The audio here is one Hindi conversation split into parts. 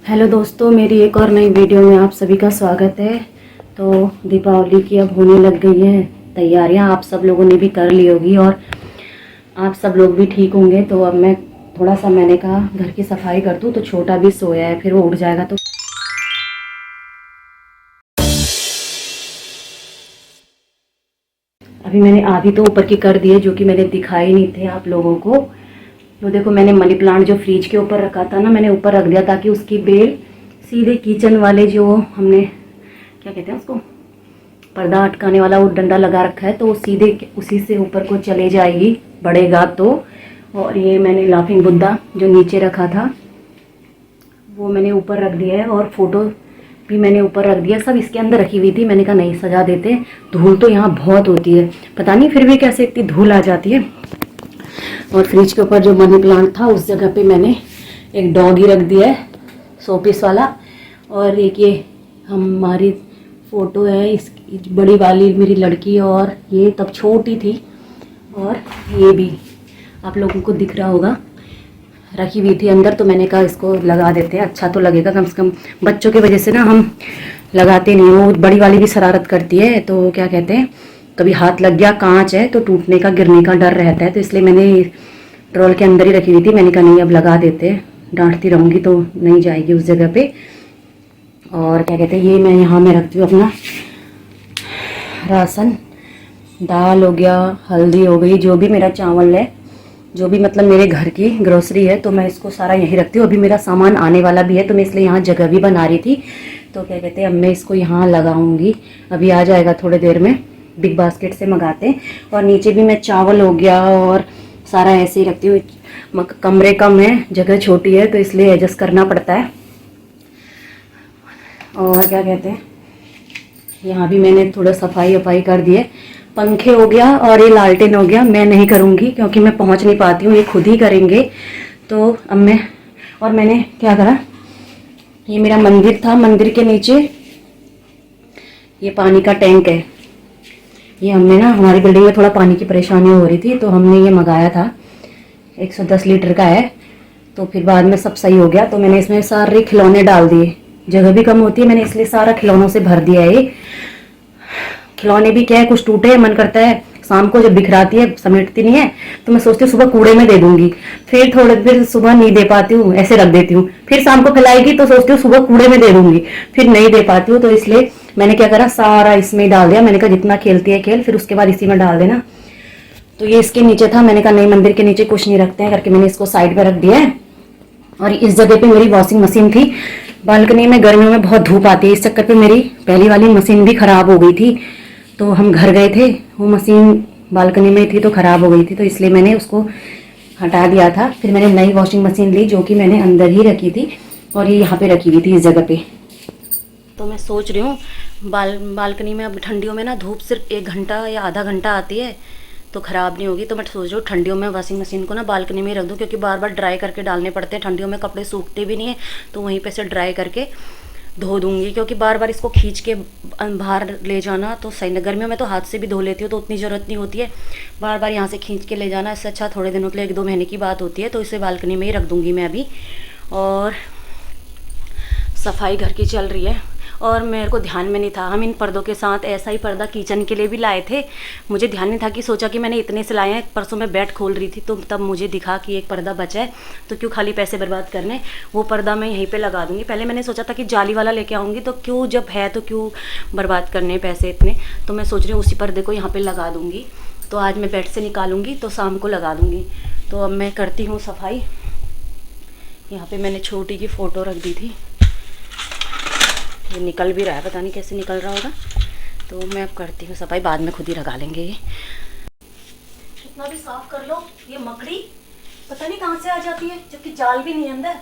हेलो दोस्तों, मेरी एक और नई वीडियो में आप सभी का स्वागत है। तो दीपावली की अब होने लग गई है तैयारियां, आप सब लोगों ने भी कर ली होगी और आप सब लोग भी ठीक होंगे। तो अब मैं थोड़ा सा मैंने कहा घर की सफाई कर दूं, तो छोटा भी सोया है, फिर वो उठ जाएगा। तो अभी मैंने आधी तो ऊपर की कर दी है, जो कि मैंने दिखाई नहीं थे आप लोगों को। तो देखो, मैंने मनी प्लांट जो फ्रिज के ऊपर रखा था ना, मैंने ऊपर रख दिया ताकि उसकी बेल सीधे किचन वाले जो हमने क्या कहते हैं उसको, पर्दा अटकाने वाला वो डंडा लगा रखा है, तो वो सीधे उसी से ऊपर को चले जाएगी, बढ़ेगा तो। और ये मैंने लाफिंग बुद्धा जो नीचे रखा था वो मैंने ऊपर रख दिया है, और फोटो भी मैंने ऊपर रख दिया। सब इसके अंदर रखी हुई थी, मैंने कहा नहीं सजा देते, धूल तो यहाँ बहुत होती है, पता नहीं फिर भी कैसे इतनी धूल आ जाती है। और फ्रिज के ऊपर जो मनी प्लांट था उस जगह पे मैंने एक डॉगी रख दिया है, शोपीस वाला। और एक ये हमारी फ़ोटो है, इस बड़ी वाली मेरी लड़की, और ये तब छोटी थी, और ये भी आप लोगों को दिख रहा होगा, रखी हुई थी अंदर। तो मैंने कहा इसको लगा देते हैं, अच्छा तो लगेगा कम से कम। बच्चों की वजह से ना हम लगाते नहीं, वो बड़ी वाली भी शरारत करती है, तो क्या कहते हैं, कभी हाथ लग गया, कांच है तो टूटने का गिरने का डर रहता है, तो इसलिए मैंने ड्रॉल के अंदर ही रखी हुई थी। मैंने कहा नहीं अब लगा देते हैं, डांटती रहूँगी तो नहीं जाएगी उस जगह पे। और क्या कहते हैं, ये मैं यहाँ में रखती हूँ अपना राशन, दाल हो गया, हल्दी हो गई, जो भी मेरा चावल है, जो भी मतलब मेरे घर की ग्रोसरी है, तो मैं इसको सारा यहीं रखती हूँ। अभी मेरा सामान आने वाला भी है, तो मैं इसलिए यहाँ जगह भी बना रही थी। तो क्या कहते हैं, अब मैं इसको यहाँ लगाऊंगी, अभी आ जाएगा थोड़ी देर में, बिग बास्केट से मंगाते हैं। और नीचे भी मैं चावल हो गया और सारा ऐसे ही रखती हूँ। कमरे कम है, जगह छोटी है, तो इसलिए एडजस्ट करना पड़ता है। और क्या कहते हैं, यहाँ भी मैंने थोड़ा सफाई वफाई कर दी है। पंखे हो गया और ये लालटेन हो गया, मैं नहीं करूँगी क्योंकि मैं पहुँच नहीं पाती हूँ, ये खुद ही करेंगे। तो अब मैं, और मैंने क्या करा, ये मेरा मंदिर था, मंदिर के नीचे ये पानी का टैंक है। ये हमने ना, हमारी बिल्डिंग में थोड़ा पानी की परेशानी हो रही थी, तो हमने ये मंगाया था, 110 लीटर का है। तो फिर बाद में सब सही हो गया, तो मैंने इसमें सारे खिलौने डाल दिए, जगह भी कम होती है, मैंने इसलिए सारा खिलौनों से भर दिया है। खिलौने भी क्या है, कुछ टूटे हैं, मन करता है शाम को जब बिखराती है, समेटती नहीं है, तो मैं सोचती हूँ सुबह कूड़े में दे दूंगी, फिर सुबह नहीं दे पाती हूँ, ऐसे रख देती हूँ। फिर शाम को फैलाएगी तो सोचती हूँ सुबह कूड़े में दे दूंगी, फिर नहीं दे पाती हूँ। तो इसलिए मैंने क्या करा, सारा इसमें डाल दिया। मैंने कहा जितना खेलती है खेल, फिर उसके बाद इसी में डाल देना। तो ये इसके नीचे था, मैंने कहा नहीं मंदिर के नीचे कुछ नहीं रखते हैं करके मैंने इसको साइड में रख दिया है। और इस जगह पे मेरी वॉशिंग मशीन थी, बालकनी में गर्मियों में बहुत धूप आती है, इस चक्कर पे मेरी पहली वाली मशीन भी खराब हो गई थी। तो हम घर गए थे, वो मशीन बालकनी में थी तो खराब हो गई थी, तो इसलिए मैंने उसको हटा दिया था। फिर मैंने नई वॉशिंग मशीन ली, जो कि मैंने अंदर ही रखी थी, और ये यहाँ पे रखी हुई थी इस जगह पे। तो मैं सोच रही हूँ बालकनी में अब ठंडियों में ना धूप सिर्फ 1 घंटा या आधा घंटा आती है, तो ख़राब नहीं होगी। तो मैं सोच रही हूँ ठंडियों में वॉशिंग मशीन को ना बालकनी में रख दूँ, क्योंकि बार बार ड्राई करके डालने पड़ते हैं, ठंडियों में कपड़े सूखते भी नहीं है, तो वहीं पे से ड्राई करके धो दूँगी। क्योंकि बार बार इसको खींच के बाहर ले जाना तो सही नहीं, गर्मियों में तो हाथ से भी धो लेती हूँ तो उतनी ज़रूरत नहीं होती है, बार बार यहाँ से खींच के ले जाना, इससे अच्छा थोड़े दिनों के लिए 1-2 महीने की बात होती है। तो इसे बालकनी में ही रख दूँगी मैं अभी। और सफाई घर की चल रही है, और मेरे को ध्यान में नहीं था, हम इन पर्दों के साथ ऐसा ही पर्दा किचन के लिए भी लाए थे, मुझे ध्यान नहीं था कि सोचा कि मैंने इतने से लाए हैं। परसों मैं बेड खोल रही थी तो तब मुझे दिखा कि एक पर्दा बचा है, तो क्यों खाली पैसे बर्बाद करने, वो पर्दा मैं यहीं पे लगा दूंगी। पहले मैंने सोचा था कि जाली वाला लेके आऊँगी, तो क्यों जब है तो क्यों बर्बाद करने पैसे इतने, तो मैं सोच रही हूँ उसी पर्दे को यहाँ पर लगा दूँगी। तो आज मैं बेड से निकालूँगी तो शाम को लगा दूँगी। तो अब मैं करती हूँ सफाई। यहाँ पर मैंने छोटी की फ़ोटो रख दी थी, ये निकल भी रहा है, पता नहीं कैसे निकल रहा होगा। तो मैं अब करती हूँ सफाई, बाद में खुद ही लगा लेंगे। ये इतना भी साफ कर लो, ये मकड़ी पता नहीं कहाँ से आ जाती है, जबकि जाल भी नहीं है अंदर।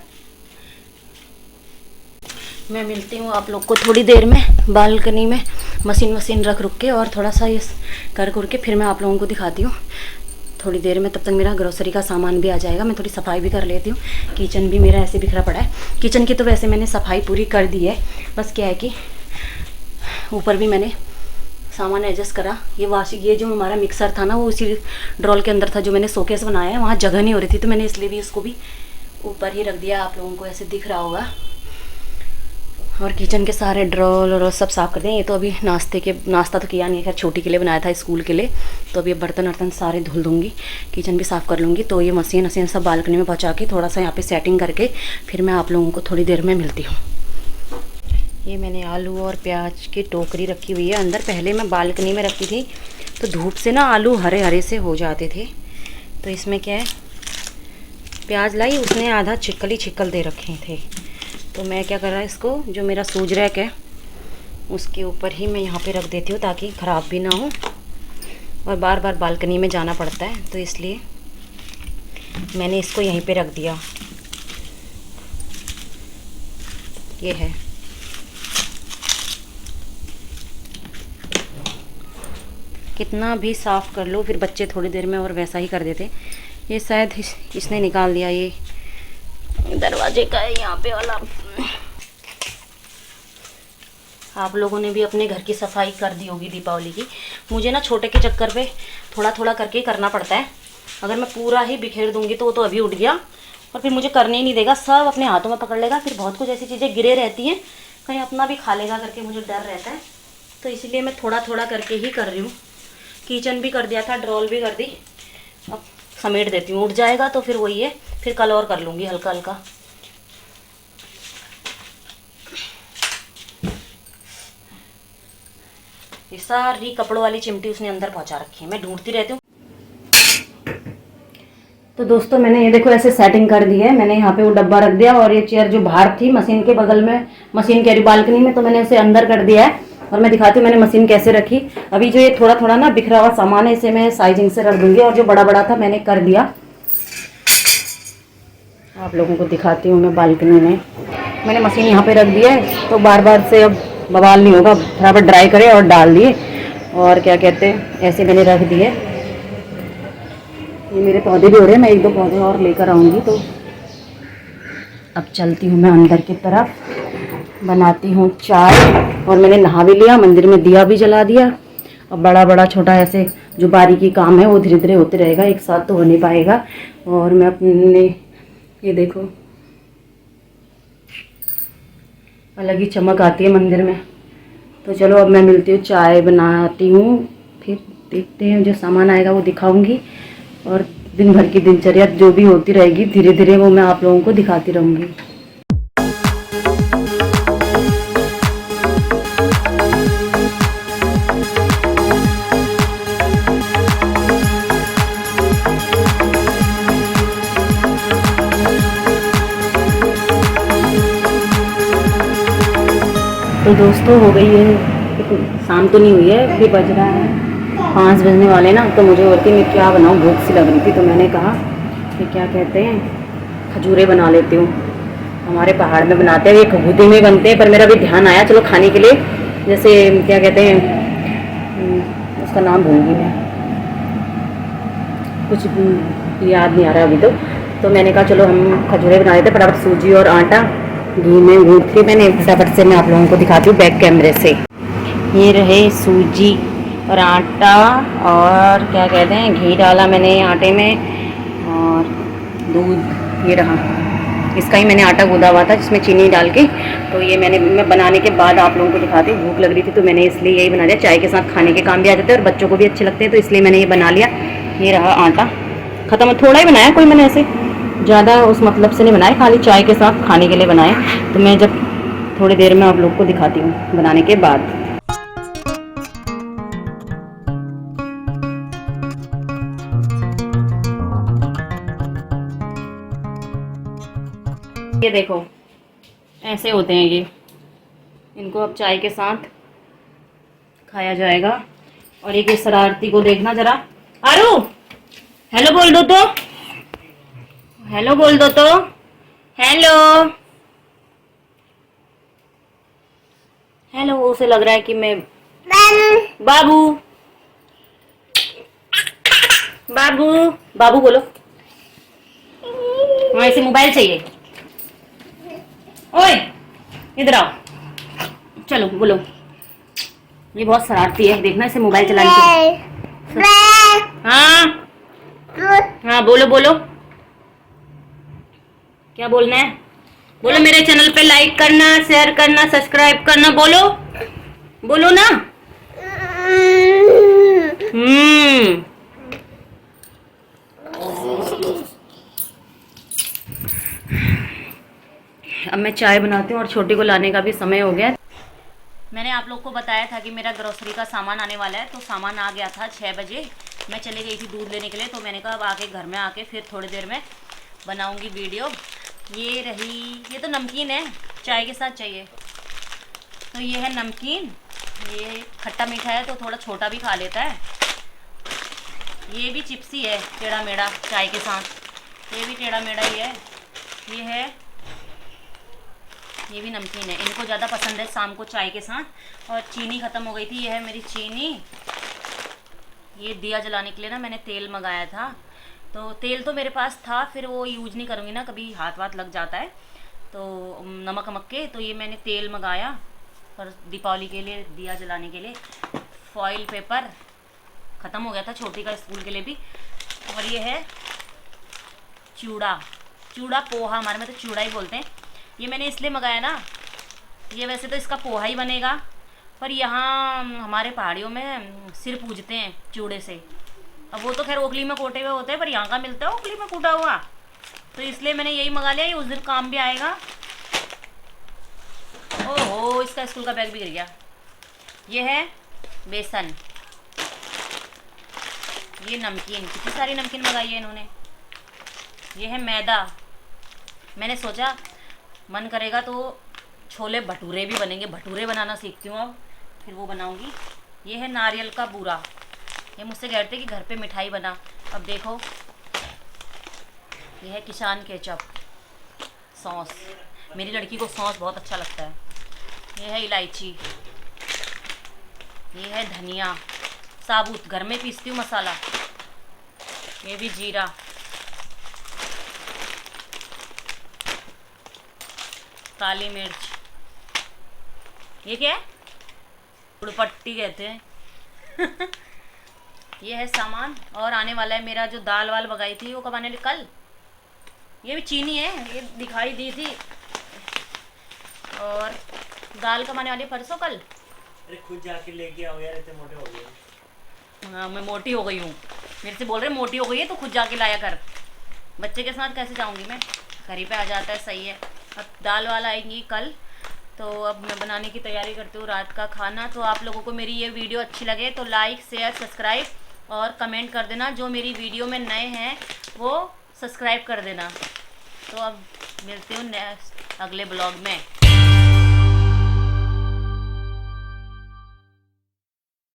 मैं मिलती हूँ आप लोग को थोड़ी देर में बालकनी में, मशीन रख के, और थोड़ा सा ये कर के फिर मैं आप लोगों को दिखाती हूँ थोड़ी देर में। तब तक मेरा ग्रोसरी का सामान भी आ जाएगा, मैं थोड़ी सफाई भी कर लेती हूँ। किचन भी मेरा ऐसे बिखरा पड़ा है, किचन की तो वैसे मैंने सफाई पूरी कर दी है, बस क्या है कि ऊपर भी मैंने सामान एडजस्ट करा। ये जो हमारा मिक्सर था ना, वो उसी ड्रॉल के अंदर था जो मैंने शोकेस बनाया है, वहाँ जगह नहीं हो रही थी, तो मैंने इसलिए भी उसको भी ऊपर ही रख दिया। आप लोगों को ऐसे दिख रहा होगा, और किचन के सारे ड्रॉर और सब साफ़ कर दें। ये तो अभी नाश्ता तो किया नहीं, खैर छोटी के लिए बनाया था स्कूल के लिए। तो अभी बर्तन वर्तन सारे धुल दूँगी, किचन भी साफ़ कर लूँगी। तो ये मशीन सब बालकनी में पहुँचा के थोड़ा सा यहाँ पे सेटिंग करके फिर मैं आप लोगों को थोड़ी देर में मिलती हूँ। ये मैंने आलू और प्याज की टोकरी रखी हुई है अंदर। पहले मैं बालकनी में रखती थी तो धूप से ना आलू हरे हरे से हो जाते थे। तो इसमें क्या है, प्याज लाई, उसने आधा छिक्कल दे रखे थे। तो मैं क्या कर रहा है, इसको जो मेरा सूज रैक है उसके ऊपर ही मैं यहाँ पे रख देती हूँ ताकि ख़राब भी ना हो। और बार बार बालकनी में जाना पड़ता है तो इसलिए मैंने इसको यहीं पे रख दिया। ये है, कितना भी साफ़ कर लो फिर बच्चे थोड़ी देर में और वैसा ही कर देते। ये शायद इसने निकाल दिया, ये दरवाजे का है यहाँ पे वाला। आप लोगों ने भी अपने घर की सफाई कर दी होगी दीपावली की। मुझे ना छोटे के चक्कर पे थोड़ा थोड़ा करके ही करना पड़ता है। अगर मैं पूरा ही बिखेर दूंगी तो वो तो अभी उठ गया और फिर मुझे करने ही नहीं देगा, सब अपने हाथों में पकड़ लेगा। फिर बहुत कुछ ऐसी चीज़ें गिरे रहती हैं, कहीं अपना भी खा लेगा करके मुझे डर रहता है। तो इसीलिए मैं थोड़ा थोड़ा करके ही कर रही हूँ। किचन भी कर दिया था, ड्रॉल भी कर दी, अब समेट देती हूँ। उठ जाएगा तो फिर वही है, फिर कल और कर लूँगी हल्का हल्का। ये सारी कपड़ों वाली चिमटी उसने अंदर पहुँचा रखी है, मैं ढूंढती रहती हूँ। तो दोस्तों मैंने ये देखो ऐसे सेटिंग कर दी है। मैंने यहाँ पे वो डब्बा रख दिया और ये चेयर जो बाहर थी मशीन के बगल में, मशीन के बालकनी में, तो मैंने उसे अंदर कर दिया है। और मैं दिखाती हूँ मैंने मशीन कैसे रखी। अभी जो ये थोड़ा थोड़ा ना बिखरा हुआ सामान है इसे मैं साइजिंग से रख दूंगी, और जो बड़ा बड़ा था मैंने कर दिया। आप लोगों को दिखाती हूँ मैं बालकनी में मैंने मशीन यहाँ पे रख दी है, तो बार बार से अब बवाल नहीं होगा। बराबर ड्राई करे और डाल दिए, और क्या कहते हैं ऐसे मैंने रख दिए। ये मेरे पौधे भी हो रहे हैं, मैं एक दो पौधे और लेकर आऊँगी। तो अब चलती हूँ मैं अंदर की तरफ, बनाती हूँ चाय। और मैंने नहा भी लिया, मंदिर में दिया भी जला दिया। अब बड़ा बड़ा छोटा ऐसे जो बारीकी काम है वो धीरे धीरे होते रहेगा, एक साथ तो हो नहीं पाएगा। और मैं अपने ये देखो अलग ही चमक आती है मंदिर में। तो चलो अब मैं मिलती हूँ, चाय बनाती हूँ, फिर देखते हैं जो सामान आएगा वो दिखाऊंगी। और दिन भर की दिनचर्या जो भी होती रहेगी धीरे धीरे वो मैं आप लोगों को दिखाती रहूँगी। तो दोस्तों हो गई है शाम, तो नहीं हुई है, अभी बज रहा है 5 बजने वाले ना। तो मुझे बोलती मैं क्या बनाऊँ, भूख सी लग रही थी। तो मैंने कहा कि क्या कहते हैं खजूरे बना लेती हूँ। हमारे पहाड़ में बनाते हैं, ये घुघुती में बनते हैं, पर मेरा भी ध्यान आया चलो खाने के लिए। जैसे क्या कहते हैं उसका नाम भूल गई मैं, कुछ याद नहीं आ रहा अभी। तो मैंने कहा चलो हम खजूरे बना लेते, फटाफट सूजी और आटा घी में गूँथ के मैंने फटाफट से मैं आप लोगों को दिखाती हूँ बैक कैमरे से। ये रहे सूजी और आटा, और क्या कहते हैं घी डाला मैंने आटे में, और दूध ये रहा। इसका ही मैंने आटा गूँधा हुआ था जिसमें चीनी डाल के। तो ये मैं बनाने के बाद आप लोगों को दिखाती हूँ। भूख लग रही थी तो मैंने इसलिए यही बना लिया, चाय के साथ खाने के काम भी आ जाते हैं और बच्चों को भी अच्छे लगते हैं, तो इसलिए मैंने ये बना लिया। ये रहा आटा, ख़त्म, थोड़ा ही बनाया, कोई मैंने ऐसे ज़्यादा उस मतलब से नहीं बनाए, खाली चाय के साथ खाने के लिए बनाए। तो मैं जब थोड़ी देर में आप लोग को दिखाती हूँ बनाने के बाद। ये देखो ऐसे होते हैं ये, इनको अब चाय के साथ खाया जाएगा। और एक शरारती को देखना जरा, आरू हेलो बोल दो तो, हेलो बोल दो तो, हेलो हेलो। उसे लग रहा है कि मैं बाबू बाबू बाबू बोलो। हाँ इसे मोबाइल चाहिए। ओए इधर आओ, चलो बोलो। ये बहुत शरारती है, देखना इसे मोबाइल चलाने के। हाँ हाँ बोलो बोलो, क्या बोलना है? बोलो मेरे चैनल पे लाइक करना, शेयर करना, सब्सक्राइब करना, बोलो बोलो ना। अब मैं चाय बनाती हूँ और छोटी को लाने का भी समय हो गया। मैंने आप लोग को बताया था कि मेरा ग्रोसरी का सामान आने वाला है, तो सामान आ गया था 6 बजे। मैं चली गई थी दूध लेने के लिए, तो मैंने कहा अब आके घर में आके फिर थोड़ी देर में बनाऊंगी वीडियो। ये रही, ये तो नमकीन है, चाय के साथ चाहिए। तो ये है नमकीन, ये खट्टा मीठा है तो थोड़ा छोटा भी खा लेता है। ये भी चिप्सी है टेढ़ा मेढ़ा चाय के साथ, ये भी टेढ़ा मेढ़ा ही है। ये है, ये भी नमकीन है, इनको ज़्यादा पसंद है शाम को चाय के साथ। और चीनी ख़त्म हो गई थी, ये है मेरी चीनी। ये दिया जलाने के लिए ना मैंने तेल मंगाया था, तो तेल तो मेरे पास था, फिर वो यूज नहीं करूँगी ना, कभी हाथ वाथ लग जाता है तो नमक वमक के। तो ये मैंने तेल मंगाया और दीपावली के लिए दिया जलाने के लिए। फॉइल पेपर ख़त्म हो गया था छोटी का स्कूल के लिए भी। और ये है चूड़ा, चूड़ा पोहा, हमारे में तो चूड़ा ही बोलते हैं। ये मैंने इसलिए मंगाया ना, ये वैसे तो इसका पोहा ही बनेगा, पर यहाँ हमारे पहाड़ियों में सिर पूजते हैं चूड़े से। अब वो तो खैर ओखली में कोटे हुए होते हैं, पर यहाँ का मिलता है ओखली में कूटा हुआ, तो इसलिए मैंने यही मंगा लिया, ये उस दिन काम भी आएगा। ओहो, इसका स्कूल का बैग भी गिर गया। ये है बेसन, ये नमकीन, कितनी सारी नमकीन मंगाई है इन्होंने। ये है मैदा, मैंने सोचा मन करेगा तो छोले भटूरे भी बनेंगे, भटूरे बनाना सीखती हूँ अब, फिर वो बनाऊंगी। ये है नारियल का बूरा, ये मुझसे कहते कि घर पे मिठाई बना, अब देखो। ये है किसान केचप, सॉस, मेरी लड़की को सॉस बहुत अच्छा लगता है। ये है इलायची, ये है धनिया साबुत, घर में पीसती हूँ मसाला। ये भी जीरा, काली मिर्च, ये क्या है, गुड़पट्टी कहते हैं। ये है सामान, और आने वाला है मेरा जो दाल वाल मंगाई थी वो कब आने वाली, कल। ये भी चीनी है, ये दिखाई दी थी। और दाल कब आने वाली है, परसों कल। अरे खुद जाके लेके आओ यार, इतने मोटे हो गए। हाँ, मैं मोटी हो गई हूँ, मेरे से बोल रहे मोटी हो गई है तो खुद जाके लाया कर। बच्चे के साथ कैसे जाऊँगी मैं, घर ही पे आ जाता है, सही है। अब दाल वाल आएंगी कल, तो अब मैं बनाने की तैयारी करती हूँ रात का खाना। तो आप लोगों को मेरी ये वीडियो अच्छी लगे तो लाइक शेयर सब्सक्राइब और कमेंट कर देना। जो मेरी वीडियो में नए हैं वो सब्सक्राइब कर देना। तो अब मिलती हूँ नेक्स्ट अगले ब्लॉग में।